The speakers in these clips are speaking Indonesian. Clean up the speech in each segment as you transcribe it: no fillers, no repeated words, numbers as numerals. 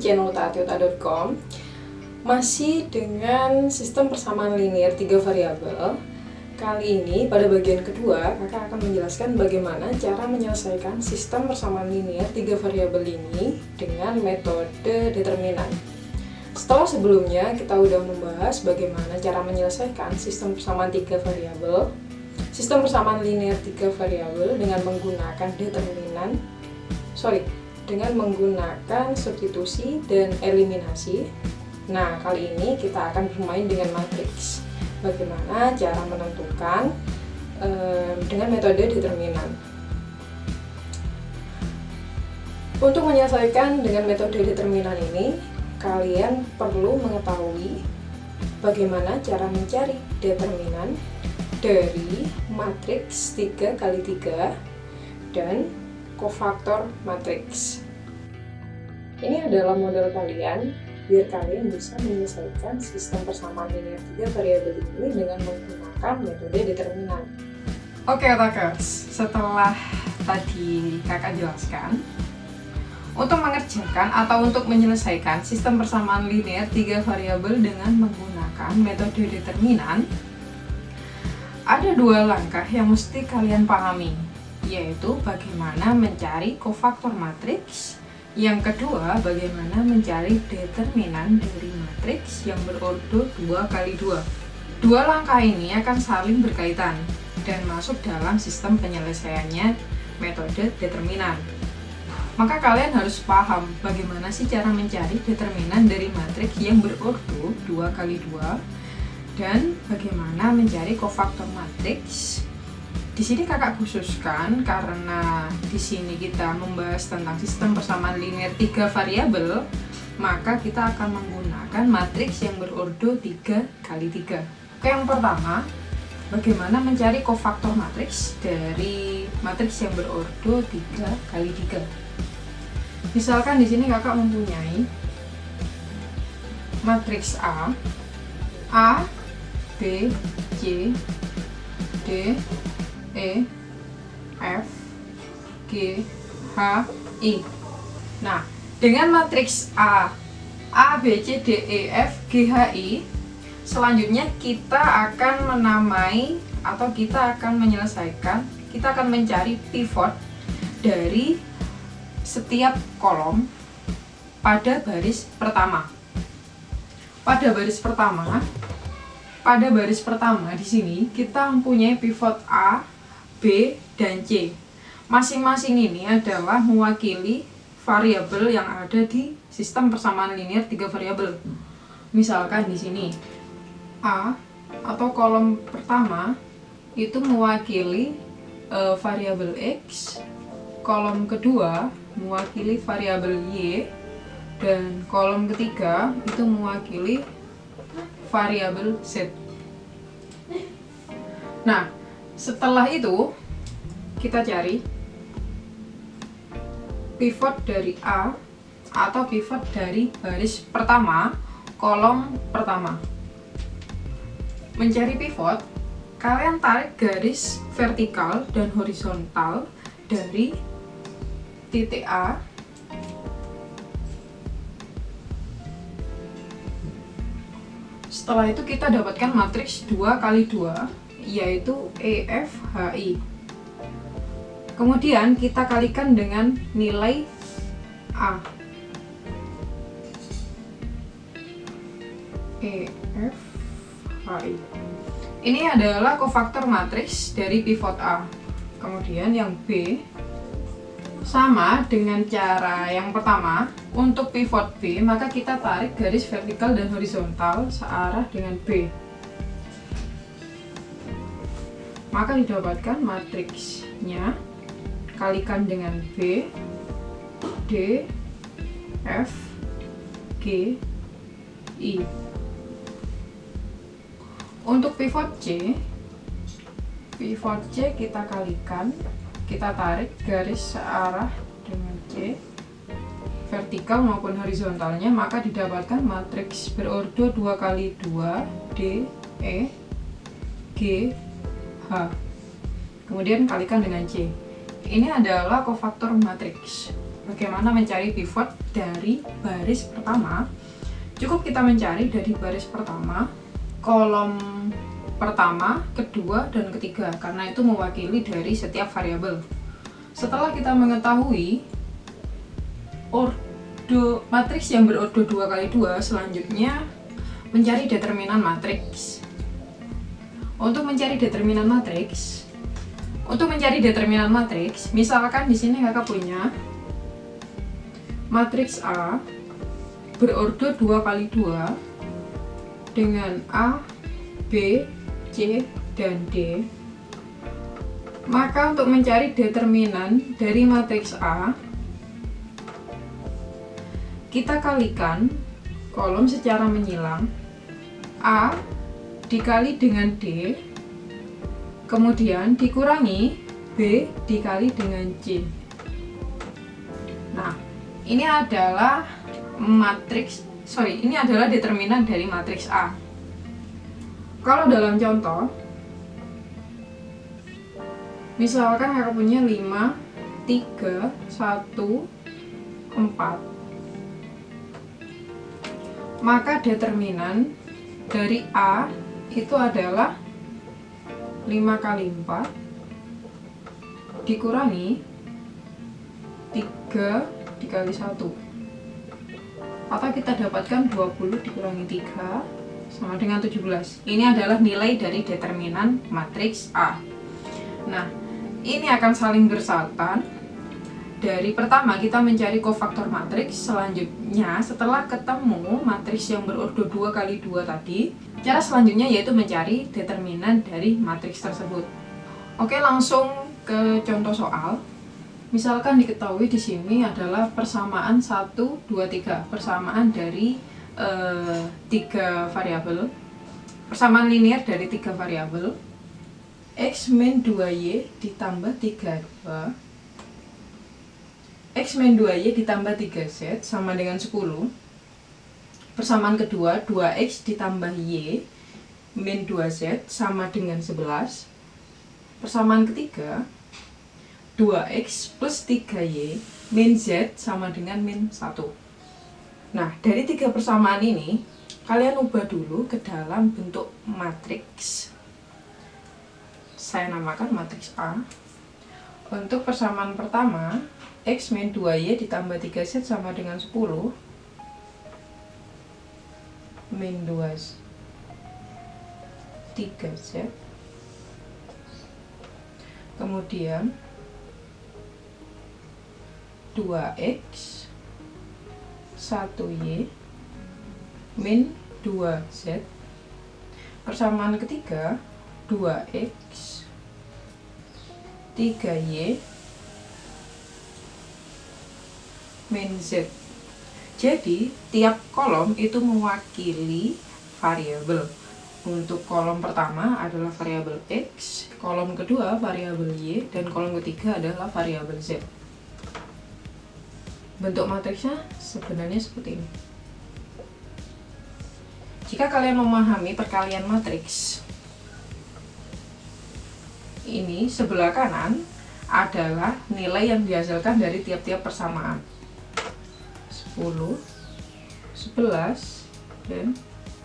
channel utatiuta.com. Masih dengan sistem persamaan linear 3 variabel. Kali ini pada bagian kedua, kakak akan menjelaskan bagaimana cara menyelesaikan sistem persamaan linear 3 variabel ini dengan metode determinan. Setelah sebelumnya kita sudah membahas bagaimana cara menyelesaikan sistem persamaan 3 variabel, sistem persamaan linear 3 variabel dengan menggunakan dengan menggunakan substitusi dan eliminasi. Nah, kali ini kita akan bermain dengan matriks. Bagaimana cara menentukan dengan metode determinan. Untuk menyelesaikan dengan metode determinan ini, kalian perlu mengetahui bagaimana cara mencari determinan dari matriks 3 kali 3 dan kofaktor matriks. Ini adalah model kalian biar kalian bisa menyelesaikan sistem persamaan linear 3 variabel ini dengan menggunakan metode determinan. Oke otakers, setelah tadi kakak jelaskan, untuk mengerjakan atau untuk menyelesaikan sistem persamaan linear 3 variabel dengan menggunakan metode determinan, ada 2 langkah yang mesti kalian pahami, yaitu bagaimana mencari kofaktor matriks. Yang kedua, bagaimana mencari determinan dari matriks yang berordo 2 kali 2. 2 langkah ini akan saling berkaitan dan masuk dalam sistem penyelesaiannya metode determinan. Maka kalian harus paham bagaimana sih cara mencari determinan dari matriks yang berordo 2 kali 2 dan bagaimana mencari kofaktor matriks. Di sini kakak khususkan karena di sini kita membahas tentang sistem persamaan linear 3 variabel, maka kita akan menggunakan matriks yang berordo 3 kali 3. Oke, yang pertama, bagaimana mencari kofaktor matriks dari matriks yang berordo 3 kali 3. Misalkan di sini kakak mempunyai matriks A, B, C, D, E, F, G, H, I. Nah, dengan matriks A, B, C, D, E, F, G, H, I, selanjutnya kita akan menamai atau kita akan menyelesaikan, kita akan mencari pivot dari setiap kolom pada baris pertama. Pada baris pertama di sini kita mempunyai pivot A, B, dan C. Masing-masing ini adalah mewakili variabel yang ada di sistem persamaan linear 3 variabel. Misalkan di sini A atau kolom pertama itu mewakili variabel X, kolom kedua mewakili variabel Y, dan kolom ketiga itu mewakili variabel Z. Nah, setelah itu kita cari pivot dari A atau pivot dari baris pertama, kolom pertama. Mencari pivot, kalian tarik garis vertikal dan horizontal dari titik A setelah itu kita dapatkan matriks 2 kali 2 yaitu EFHI. Kemudian kita kalikan dengan nilai A. EFHI. Ini adalah kofaktor matriks dari pivot A. Kemudian yang B sama dengan cara yang pertama. Untuk pivot B, maka kita tarik garis vertikal dan horizontal searah dengan B. Maka didapatkan matriksnya kalikan dengan B, D, F, G, I. Untuk pivot C kita kalikan, kita tarik garis searah dengan C, vertikal maupun horizontalnya, maka didapatkan matriks berordo 2 kali 2 D, E, G, H. Kemudian kalikan dengan C. Ini adalah kofaktor matriks. bagaimana mencari pivot dari baris pertama. Cukup kita mencari dari baris pertama, kolom pertama, kedua, dan ketiga, karena itu mewakili dari setiap variabel. Setelah kita mengetahui ordo matriks yang berordo 2x2, selanjutnya mencari determinan matriks. Untuk mencari determinan matriks, misalkan di sini kakak punya matriks A berordo 2x2 dengan A, B, C, dan D. Maka untuk mencari determinan dari matriks A, kita kalikan kolom secara menyilang, A dikali dengan D, kemudian dikurangi B dikali dengan C. Nah, ini adalah determinan dari matriks A. Kalau dalam contoh, misalkan kakak punya 5, 3, 1, 4, maka determinan dari A itu adalah 5 kali 4 dikurangi 3 dikali 1, atau kita dapatkan 20 dikurangi 3 sama dengan 17. Ini adalah nilai dari determinan matriks A. Nah, ini akan saling bersahabatan. Dari pertama kita mencari kofaktor matriks, selanjutnya setelah ketemu matriks yang berordo 2x2 tadi, cara selanjutnya yaitu mencari determinan dari matriks tersebut. Oke, langsung ke contoh soal. Misalkan diketahui di sini adalah persamaan 1, 2, 3, persamaan dari 3 variabel, persamaan linear dari 3 variabel, x min 2y ditambah 3y, x min 2y ditambah 3z sama dengan 10. Persamaan kedua, 2x ditambah y min 2z sama dengan 11. Persamaan ketiga, 2x plus 3y min z sama dengan min 1. Nah, dari 3 persamaan ini, kalian ubah dulu ke dalam bentuk matriks. Saya namakan matriks A. Untuk persamaan pertama, x min 2y ditambah 3z sama dengan 10 min 3z, kemudian 2x 1y min 2z. Persamaan ketiga, 2x 3y min z. Jadi tiap kolom itu mewakili variabel. Untuk kolom pertama adalah variabel x, kolom kedua variabel y, dan kolom ketiga adalah variabel z. Bentuk matriksnya sebenarnya seperti ini. Jika kalian memahami perkalian matriks, ini sebelah kanan adalah nilai yang dihasilkan dari tiap-tiap persamaan. 10, 11, dan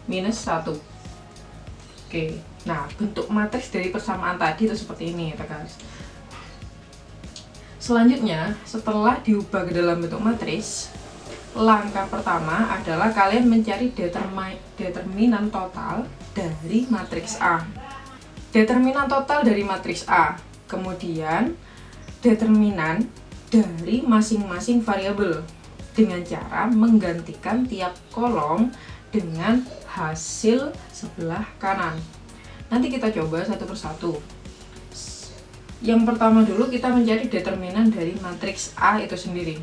minus 1. Oke, nah bentuk matriks dari persamaan tadi itu seperti ini ya guys. Selanjutnya, setelah diubah ke dalam bentuk matriks, langkah pertama adalah kalian mencari determinan total dari matriks A. Determinan total dari matriks A, kemudian determinan dari masing-masing variabel dengan cara menggantikan tiap kolom dengan hasil sebelah kanan. Nanti kita coba satu persatu. Yang pertama dulu kita mencari determinan dari matriks A itu sendiri.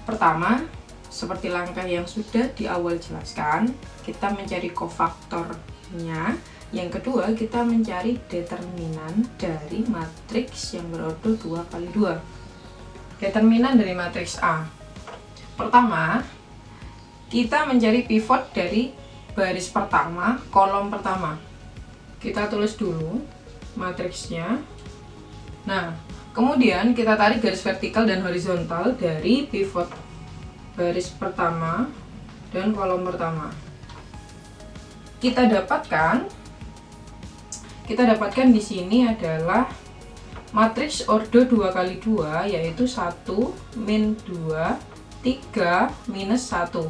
Pertama, seperti langkah yang sudah di awal jelaskan, kita mencari kofaktornya. Yang kedua, kita mencari determinan dari matriks yang berordo 2x2. Determinan dari matriks A. Pertama, kita mencari pivot dari baris pertama, kolom pertama. Kita tulis dulu matriksnya. Nah, Kemudian kita tarik garis vertikal dan horizontal dari pivot baris pertama dan kolom pertama. Kita dapatkan di sini adalah matriks ordo 2x2, yaitu 1 min 2 3 minus 1.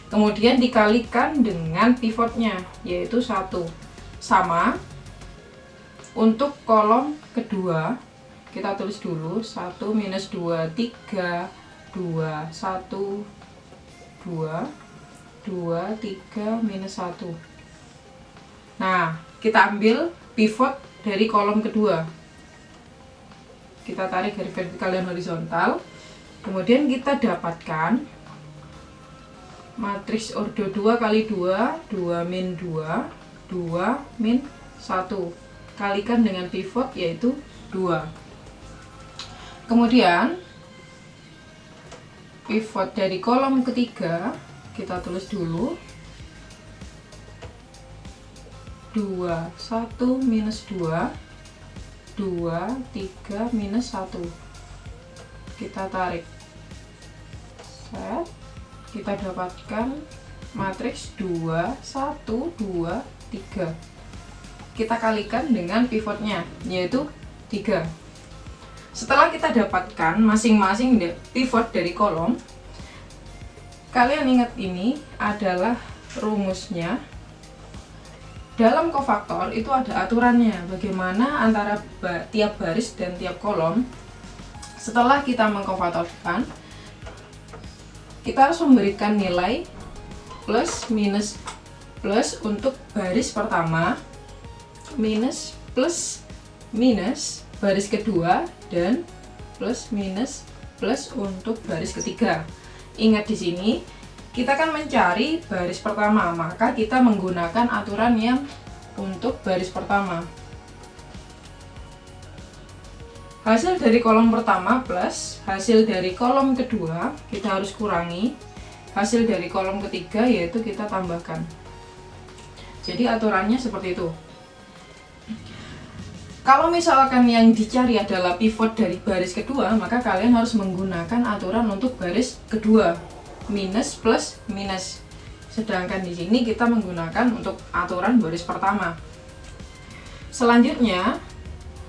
Kemudian dikalikan dengan pivotnya, yaitu 1. Sama untuk kolom kedua, kita tulis dulu 1 minus 2 3 2 1 2 2 3 minus 1. Nah, kita ambil pivot dari kolom kedua. Kita tarik garis vertikal dan horizontal. Kemudian kita dapatkan matriks ordo 2x2, 2 min 2, 2 min 1. Kalikan dengan pivot, yaitu 2. Kemudian pivot dari kolom ketiga, kita tulis dulu 2 1 minus 2 2 3 minus 1. Kita tarik set, kita dapatkan matriks 2 1 2 3. Kita kalikan dengan pivotnya, yaitu 3. Setelah kita dapatkan masing-masing pivot dari kolom, kalian ingat ini adalah rumusnya. Dalam kofaktor itu ada aturannya, bagaimana antara tiap baris dan tiap kolom. Setelah kita mengkofaktorkan, kita harus memberikan nilai plus minus plus untuk baris pertama, minus plus minus baris kedua, dan plus minus plus untuk baris ketiga. Ingat di sini kita akan mencari baris pertama, maka kita menggunakan aturan yang untuk baris pertama. Hasil dari kolom pertama plus hasil dari kolom kedua kita harus kurangi hasil dari kolom ketiga, yaitu kita tambahkan. Jadi aturannya seperti itu. Kalau misalkan yang dicari adalah pivot dari baris kedua, maka kalian harus menggunakan aturan untuk baris kedua, minus plus minus. Sedangkan di sini kita menggunakan untuk aturan baris pertama. Selanjutnya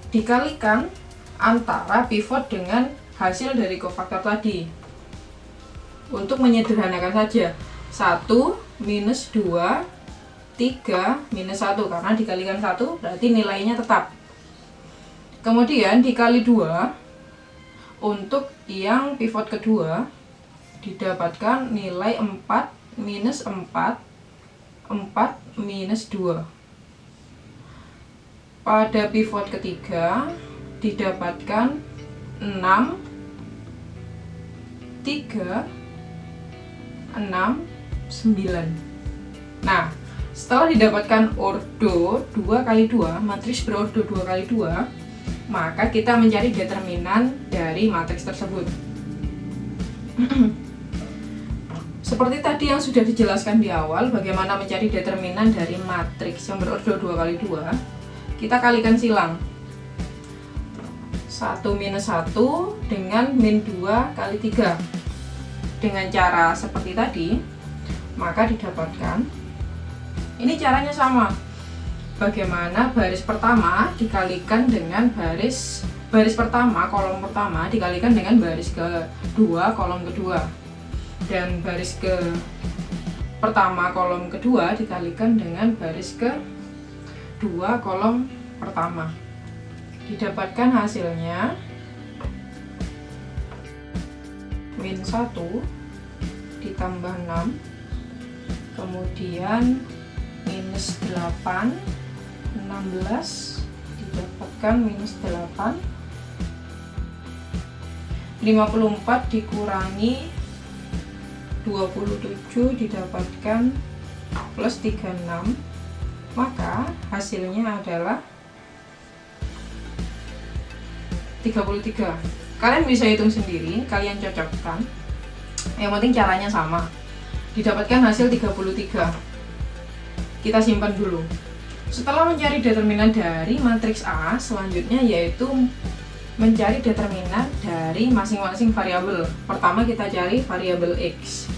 dikalikan antara pivot dengan hasil dari kofaktor tadi. Untuk menyederhanakan saja, 1 minus 2 3 minus 1, karena dikalikan 1 berarti nilainya tetap. Kemudian dikali 2 untuk yang pivot kedua, didapatkan nilai 4 minus 4 minus 2. Pada pivot ketiga didapatkan 6 3 6 9. Nah, setelah didapatkan ordo 2x2, matriks berordo 2x2, maka kita mencari determinan dari matriks tersebut. Seperti tadi yang sudah dijelaskan di awal, bagaimana mencari determinan dari matriks yang berordo 2x2, kita kalikan silang 1 minus 1 dengan min 2 kali 3. Dengan cara seperti tadi, maka didapatkan, ini caranya sama, bagaimana baris pertama dikalikan dengan baris pertama, kolom pertama dikalikan dengan baris kedua, kolom kedua, dan baris ke pertama kolom kedua dikalikan dengan baris kedua kolom pertama. Didapatkan hasilnya min 1 ditambah 6, kemudian minus 8 16 didapatkan minus 8, 54 dikurangi 27 didapatkan plus 36, maka hasilnya adalah 33. Kalian bisa hitung sendiri, kalian cocokkan, yang penting caranya sama. Didapatkan hasil 33. Kita simpan dulu. Setelah mencari determinan dari matriks A, selanjutnya yaitu mencari determinan dari masing-masing variabel. Pertama kita cari variabel X.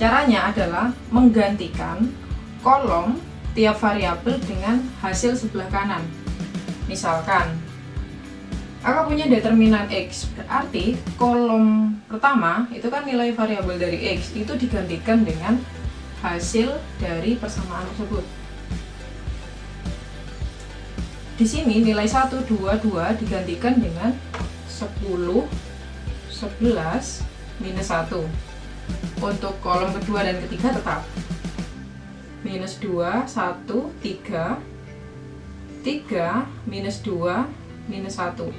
Caranya adalah menggantikan kolom tiap variabel dengan hasil sebelah kanan. Misalkan Kakak punya determinan X, berarti kolom pertama itu kan nilai variabel dari X, itu digantikan dengan hasil dari persamaan tersebut. Di sini nilai 1, 2, 2 digantikan dengan 10, 11, minus 1. Untuk kolom kedua dan ketiga tetap minus 2, 1, 3, 3, minus 2, minus 1.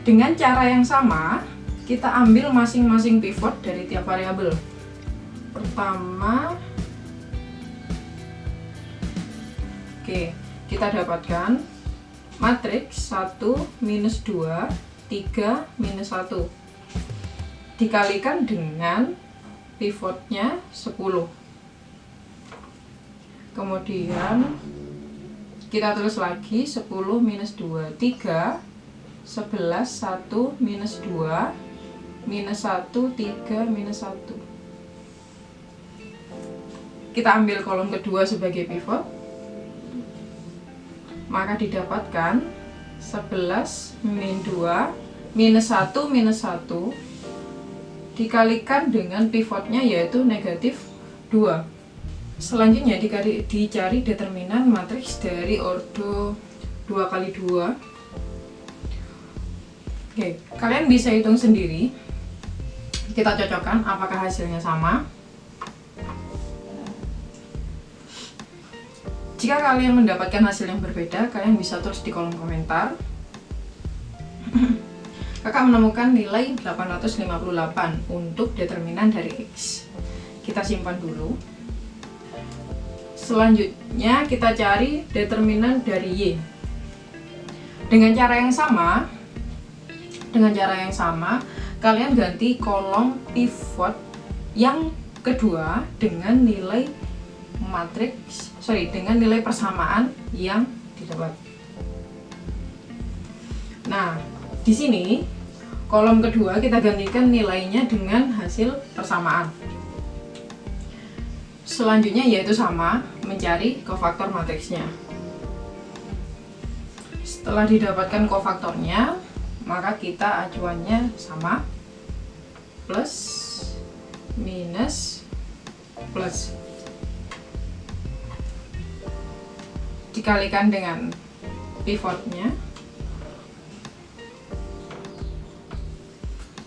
Dengan cara yang sama, kita ambil masing-masing pivot dari tiap variabel. Pertama, oke, kita dapatkan matriks 1, minus 2, 3, minus 1 dikalikan dengan pivotnya 10. Kemudian kita tulis lagi 10 minus 2, 3, 11, 1, minus 2, minus 1, 3, minus 1. Kita ambil kolom kedua sebagai pivot, maka didapatkan 11 min 2, minus 1, minus 1 dikalikan dengan pivotnya yaitu negatif 2. Selanjutnya dicari determinan matriks dari ordo 2 kali 2. Oke, kalian bisa hitung sendiri. Kita cocokkan apakah hasilnya sama. Jika kalian mendapatkan hasil yang berbeda, kalian bisa tulis di kolom komentar. Kakak menemukan nilai 858 untuk determinan dari X. Kita simpan dulu. Selanjutnya kita cari determinan dari Y. Dengan cara yang sama, kalian ganti kolom pivot yang kedua dengan nilai dengan nilai persamaan yang didapat. Nah, di sini kolom kedua kita gantikan nilainya dengan hasil persamaan. Selanjutnya yaitu sama, mencari kofaktor matriksnya. Setelah didapatkan kofaktornya, maka kita acuannya sama, plus, minus, plus. Dikalikan dengan pivotnya.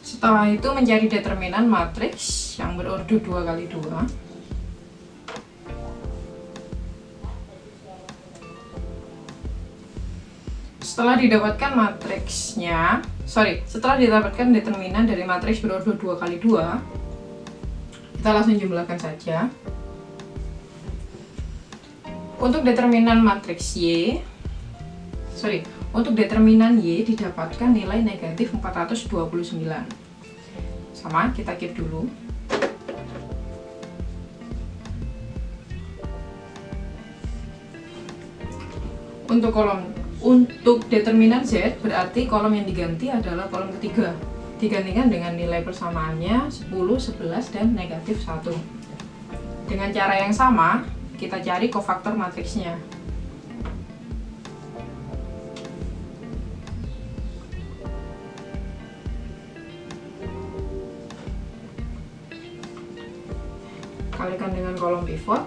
Setelah itu mencari determinan matriks yang berordo 2 kali 2. Setelah didapatkan determinan dari matriks berordo 2 kali 2, kita langsung jumlahkan saja. Untuk determinan matriks untuk determinan Y didapatkan nilai negatif 429. Sama, kita keep dulu. Untuk determinan Z, berarti kolom yang diganti adalah kolom ketiga. Digantikan dengan nilai persamaannya 10, 11, dan negatif 1. Dengan cara yang sama, kita cari kofaktor matriksnya. Kalikan dengan kolom pivot.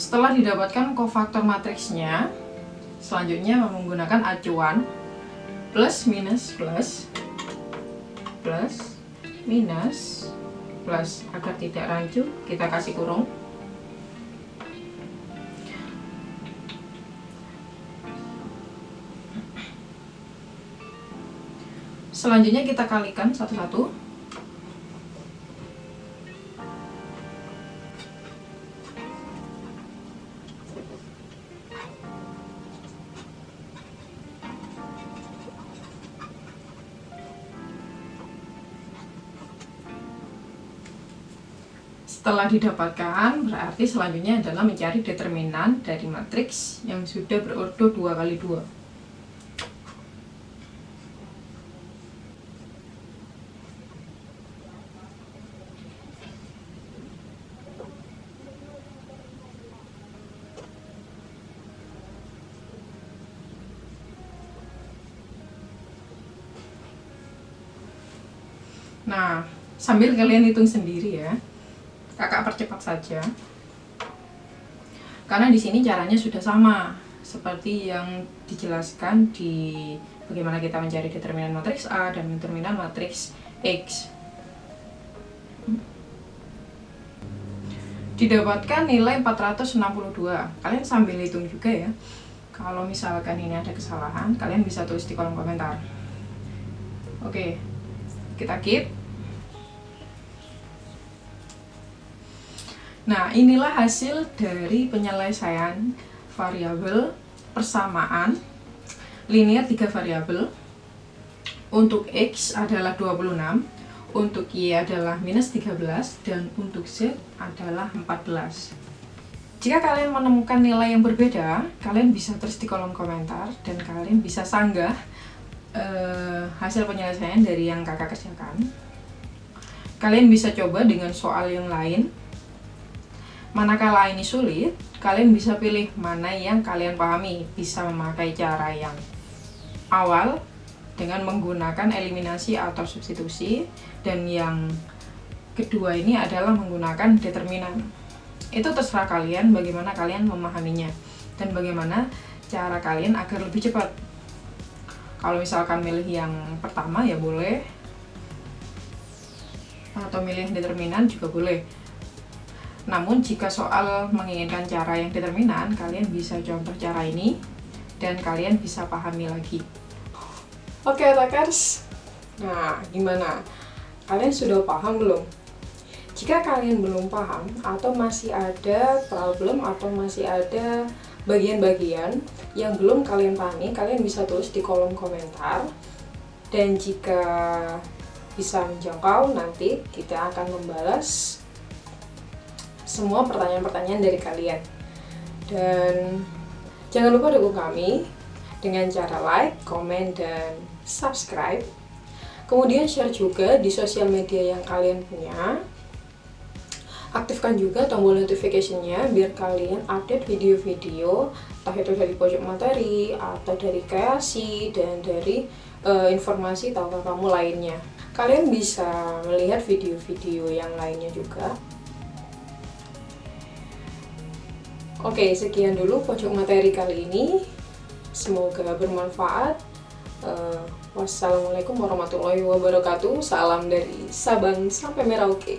Setelah didapatkan kofaktor matriksnya, selanjutnya menggunakan acuan plus minus plus, plus minus plus. Agar tidak rancu, kita kasih kurung. Selanjutnya kita kalikan satu-satu. Setelah didapatkan, berarti selanjutnya adalah mencari determinan dari matriks yang sudah berordo 2x2. Nah, sambil kalian hitung sendiri ya. Kakak percepat saja. Karena di sini caranya sudah sama seperti yang dijelaskan di bagaimana kita mencari determinan matriks A dan determinan matriks X. Didapatkan nilai 462. Kalian sambil hitung juga ya. Kalau misalkan ini ada kesalahan, kalian bisa tulis di kolom komentar. Oke, kita keep. Nah, inilah hasil dari penyelesaian variabel persamaan linear 3 variabel. Untuk X adalah 26, untuk Y adalah minus 13, dan untuk Z adalah 14. Jika kalian menemukan nilai yang berbeda, kalian bisa tulis di kolom komentar dan kalian bisa sanggah hasil penyelesaian dari yang kakak kerjakan. Kalian bisa coba dengan soal yang lain. Manakala ini sulit, kalian bisa pilih mana yang kalian pahami. Bisa memakai cara yang awal dengan menggunakan eliminasi atau substitusi, dan yang kedua ini adalah menggunakan determinan. Itu terserah kalian bagaimana kalian memahaminya dan bagaimana cara kalian agar lebih cepat. Kalau misalkan milih yang pertama ya boleh, atau milih yang determinan juga boleh. Namun jika soal menginginkan cara yang determinan, kalian bisa contoh cara ini dan kalian bisa pahami lagi. Oke, attackers. Nah, gimana? Kalian sudah paham belum? Jika kalian belum paham atau masih ada problem atau masih ada bagian-bagian yang belum kalian pahami, kalian bisa tulis di kolom komentar. Dan jika bisa menjangkau, nanti kita akan membalas semua pertanyaan-pertanyaan dari kalian. Dan jangan lupa dukung kami dengan cara like, komen, dan subscribe. Kemudian share juga di sosial media yang kalian punya. Aktifkan juga tombol notification-nya biar kalian update video-video, entah itu dari pojok materi atau dari kreasi dan dari informasi tahukah kamu lainnya. Kalian bisa melihat video-video yang lainnya juga. Oke, sekian dulu pojok materi kali ini. Semoga bermanfaat. Wassalamualaikum warahmatullahi wabarakatuh. Salam dari Sabang sampai Merauke.